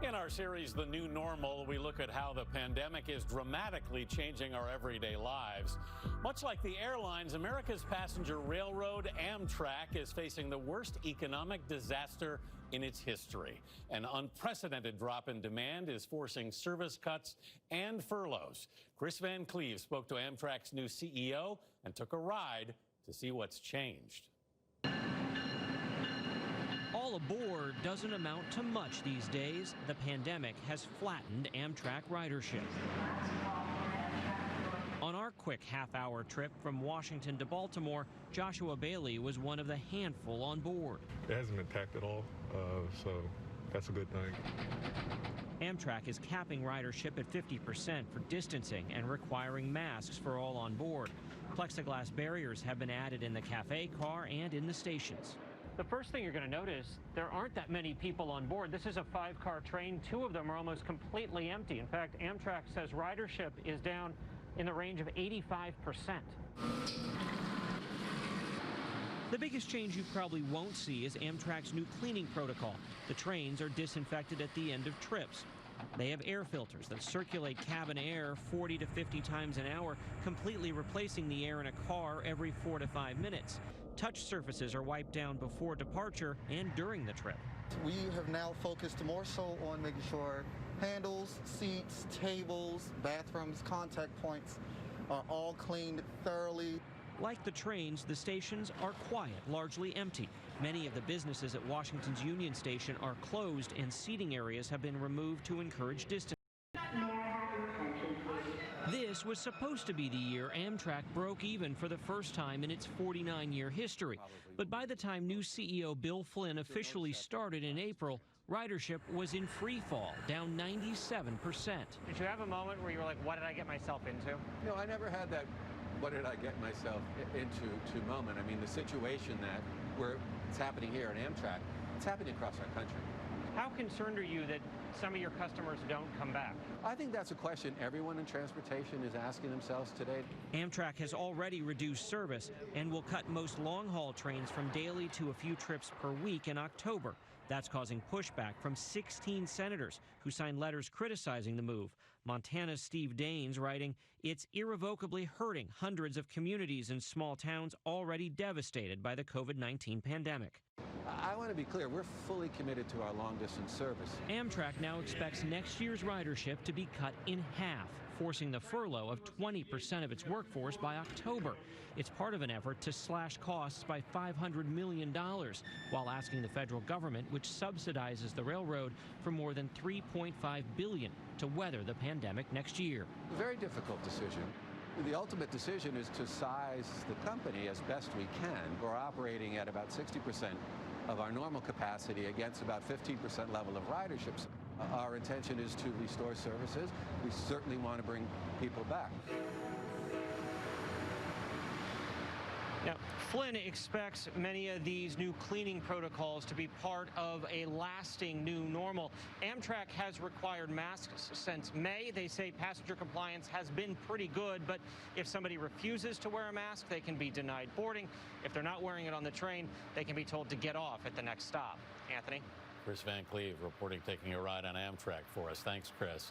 In our series, The New Normal, we look at how the pandemic is dramatically changing our everyday lives. Much like the airlines, America's passenger railroad, Amtrak, is facing the worst economic disaster in its history. An unprecedented drop in demand is forcing service cuts and furloughs. Kris Van Cleave spoke to Amtrak's new CEO and took a ride to see what's changed. All aboard doesn't amount to much these days. The pandemic has flattened Amtrak ridership. On our quick half-hour trip from Washington to Baltimore, Joshua Bailey was one of the handful on board. It hasn't been packed at all, so that's a good thing. Amtrak is capping ridership at 50% for distancing and requiring masks for all on board. Plexiglass barriers have been added in the cafe car and in the stations. The first thing you're going to notice, there aren't that many people on board. This is a 5-car train. 2 of them are almost completely empty. In fact, Amtrak says ridership is down in the range of 85%. The biggest change you probably won't see is Amtrak's new cleaning protocol. The trains are disinfected at the end of trips. They have air filters that circulate cabin air 40 to 50 times an hour, completely replacing the air in a car every 4 to 5 minutes. Touch surfaces are wiped down before departure and during the trip. We have now focused more so on making sure handles, seats, tables, bathrooms, contact points are all cleaned thoroughly. Like the trains, the stations are quiet, largely empty. Many of the businesses at Washington's Union Station are closed and seating areas have been removed to encourage distance. This was supposed to be the year Amtrak broke even for the first time in its 49-year history. But by the time new CEO Bill Flynn officially started in April, ridership was in free fall, down 97%. Did you have a moment where you were like, what did I get myself into? No, I never had that what did I get myself into moment. I mean, the situation that it's happening here at Amtrak, it's happening across our country. How concerned are you that some of your customers don't come back? I think that's a question everyone in transportation is asking themselves today. Amtrak has already reduced service and will cut most long-haul trains from daily to a few trips per week in October. That's causing pushback from 16 senators who signed letters criticizing the move. Montana's Steve Daines writing, "It's irrevocably hurting hundreds of communities and small towns already devastated by the COVID-19 pandemic." I want to be clear, we're fully committed to our long-distance service. Amtrak now expects next year's ridership to be cut in half, forcing the furlough of 20% of its workforce by October. It's part of an effort to slash costs by $500 million, while asking the federal government, which subsidizes the railroad, for more than $3.5 billion to weather the pandemic next year. A very difficult decision. The ultimate decision is to size the company as best we can. We're operating at about 60% of our normal capacity against about 15% level of riderships. Our intention is to restore services. We certainly want to bring people back. Now, Flynn expects many of these new cleaning protocols to be part of a lasting new normal. Amtrak has required masks since May. They say passenger compliance has been pretty good, but if somebody refuses to wear a mask, they can be denied boarding. If they're not wearing it on the train, they can be told to get off at the next stop. Anthony? Kris Van Cleave reporting, taking a ride on Amtrak for us. Thanks, Kris.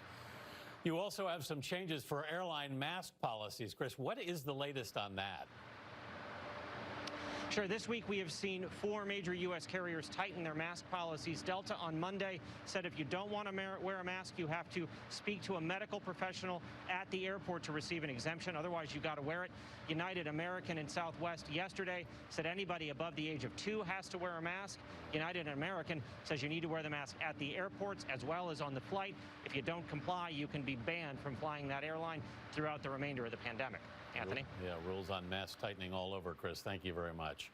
You also have some changes for airline mask policies. Kris, what is the latest on that? Sure. This week we have seen 4 major U.S. carriers tighten their mask policies. Delta on Monday said if you don't want to wear a mask, you have to speak to a medical professional at the airport to receive an exemption. Otherwise, you got to wear it. United, American, and Southwest yesterday said anybody above the age of 2 has to wear a mask. United and American says you need to wear the mask at the airports as well as on the flight. If you don't comply, you can be banned from flying that airline throughout the remainder of the pandemic. Anthony? Yeah, rules on mask tightening all over, Kris. Thank you very much.